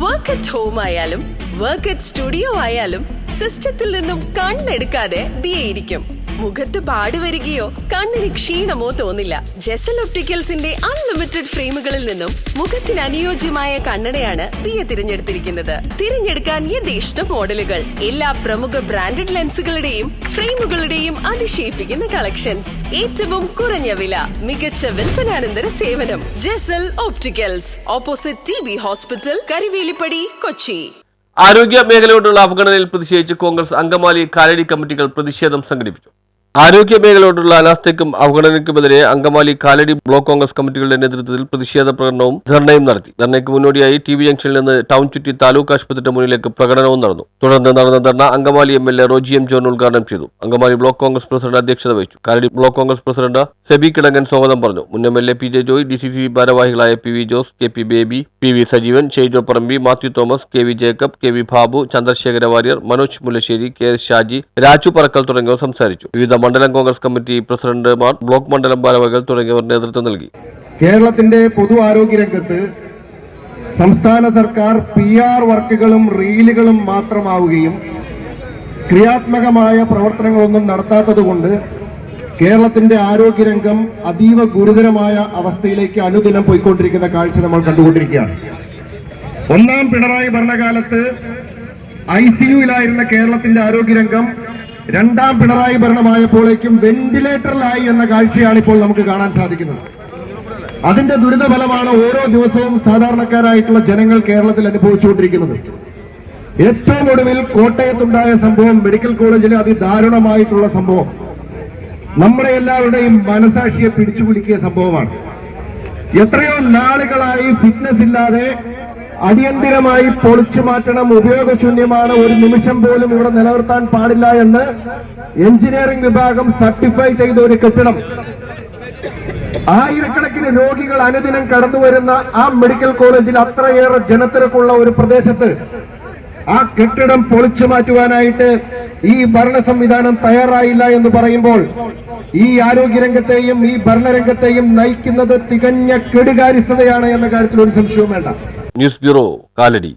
Work at home ആയാലും work at studio ആയാലും സിസ്റ്റത്തിൽ നിന്നും കണ്ണെടുക്കാതെ ദിയയിരിക്കും. മുഖത്ത് പാട് വരികയോ കണ്ണിന് ക്ഷീണമോ തോന്നില്ല. ജെസൽ ഒപ്റ്റിക്കൽസിന്റെ അൺലിമിറ്റഡ് ഫ്രെയിമുകളിൽ നിന്നും മുഖത്തിന് അനുയോജ്യമായ കണ്ണടയാണ് ദിയ തിരഞ്ഞെടുത്തിരിക്കുന്നത്. തിരഞ്ഞെടുക്കാൻ യഥേഷ്ട മോഡലുകൾ, എല്ലാ പ്രമുഖ ബ്രാൻഡഡ് ലെൻസുകളുടെയും ഫ്രെയിമുകളുടെയും അതിശയിപ്പിക്കുന്ന കളക്ഷൻസ്, ഏറ്റവും കുറഞ്ഞ വില, മികച്ച വിൽപ്പനാനന്തര സേവനം. Jesal opticals, opposite TB hospital, Karivelippady, Kochi. ആരോഗ്യ മേഖലയോടുള്ള അവഗണനയിൽ പ്രതിഷേധിച്ച് കോൺഗ്രസ് അങ്കമാലി കാലടി കമ്മിറ്റികൾ പ്രതിഷേധം സംഘടിപ്പിച്ചു. ആരോഗ്യ മേഖലയോടുള്ള അനാസ്ഥയ്ക്കും അവഗണനയ്ക്കുമെതിരെ അങ്കമാലി കാലടി ബ്ലോക്ക് കോൺഗ്രസ് കമ്മിറ്റികളുടെ നേതൃത്വത്തിൽ പ്രതിഷേധ പ്രകടനവും ധർണയും നടത്തി. ധർണയ്ക്ക് മുന്നോടിയായി TB ജംഗ്ഷനിൽ നിന്ന് ടൗൺ ചുറ്റി താലൂക്ക് ആശുപത്രിയുടെ മുന്നിലേക്ക് പ്രകടനവും നടന്നു. തുടർന്ന് നടന്ന ധർണ അങ്കമാലി MLA റോജി M. ജോൺ ഉദ്ഘാടനം ചെയ്തു. അങ്കമാലി ബ്ലോക്ക് കോൺഗ്രസ് പ്രസിഡന്റ് അധ്യക്ഷത വഹിച്ചു. കാലടി ബ്ലോക്ക് കോൺഗ്രസ് പ്രസിഡന്റ് സെബി കിടങ്ങൻ സ്വാഗതം പറഞ്ഞു. മുൻ MLA PJ ജോയ്, DCC ഭാരവാഹികളായ PV Jose, KP Baby, PV Sajeevan, Shaijo Parambi, Mathew Thomas, KV Jacob, KV Babu, Chandrasekhara Warrier, Manoj Mullassery, KS Shaji, Raju Parakkal തുടങ്ങിയവർ സംസാരിച്ചു. വിവിധ മണ്ഡലം കോൺഗ്രസ് കമ്മിറ്റി പ്രസിഡന്റുമാർ, ബ്ലോക്ക് മണ്ഡലം ഭാരവാഹികൾ തുടങ്ങിയവർ നേതൃത്വം നൽകി. കേരളത്തിന്റെ പൊതു ആരോഗ്യ രംഗത്ത് സംസ്ഥാന സർക്കാർ PR വർക്കുകളും റീലുകളും മാത്രമാവുകയും ക്രിയാത്മകമായ പ്രവർത്തനങ്ങളൊന്നും നടത്താത്തതുകൊണ്ട് കേരളത്തിന്റെ ആരോഗ്യരംഗം അതീവ ഗുരുതരമായ അവസ്ഥയിലേക്ക് അനുദിനം പോയിക്കൊണ്ടിരിക്കുന്ന കാഴ്ച നമ്മൾ കണ്ടുകൊണ്ടിരിക്കുകയാണ്. ഒന്നാം പിണറായി ഭരണകാലത്ത് ICUവിലായിരുന്ന കേരളത്തിന്റെ ആരോഗ്യരംഗം രണ്ടാം പിണറായി ഭരണമായപ്പോഴേക്കും വെന്റിലേറ്ററിലായി എന്ന കാഴ്ചയാണ് ഇപ്പോൾ നമുക്ക് കാണാൻ സാധിക്കുന്നത്. അതിന്റെ ദുരിതഫലമാണ് ഓരോ ദിവസവും സാധാരണക്കാരായിട്ടുള്ള ജനങ്ങൾ കേരളത്തിൽ അനുഭവിച്ചുകൊണ്ടിരിക്കുന്നത്. ഏറ്റവും ഒടുവിൽ കോട്ടയത്തുണ്ടായ സംഭവം, മെഡിക്കൽ കോളേജിലെ അതിദാരുണമായിട്ടുള്ള സംഭവം, നമ്മുടെ എല്ലാവരുടെയും മനസാക്ഷിയെ പിടിച്ചുകുലുക്കിയ സംഭവമാണ്. എത്രയോ നാളുകളായി ഫിറ്റ്നസ് ഇല്ലാതെ അടിയന്തിരമായി പൊളിച്ചു മാറ്റണം, ഉപയോഗശൂന്യമാണ്, ഒരു നിമിഷം പോലും ഇവിടെ നിലനിർത്താൻ പാടില്ല എന്ന് എഞ്ചിനീയറിംഗ് വിഭാഗം സർട്ടിഫൈ ചെയ്ത ഒരു കെട്ടിടം, ആയിരക്കണക്കിന് രോഗികൾ അനുദിനം കടന്നുവരുന്ന ആ മെഡിക്കൽ കോളേജിൽ അത്രയേറെ ജനത്തിരക്കുള്ള ഒരു പ്രദേശത്ത് ആ കെട്ടിടം പൊളിച്ചു മാറ്റുവാനായിട്ട് ഈ ഭരണ സംവിധാനം തയ്യാറായില്ല എന്ന് പറയുമ്പോൾ ഈ ആരോഗ്യരംഗത്തെയും ഈ ഭരണരംഗത്തെയും നയിക്കുന്നത് തികഞ്ഞ കെടുകാര്യസ്ഥതയാണ് എന്ന കാര്യത്തിൽ ഒരു സംശയവും വേണ്ട. News bureau, Kalady.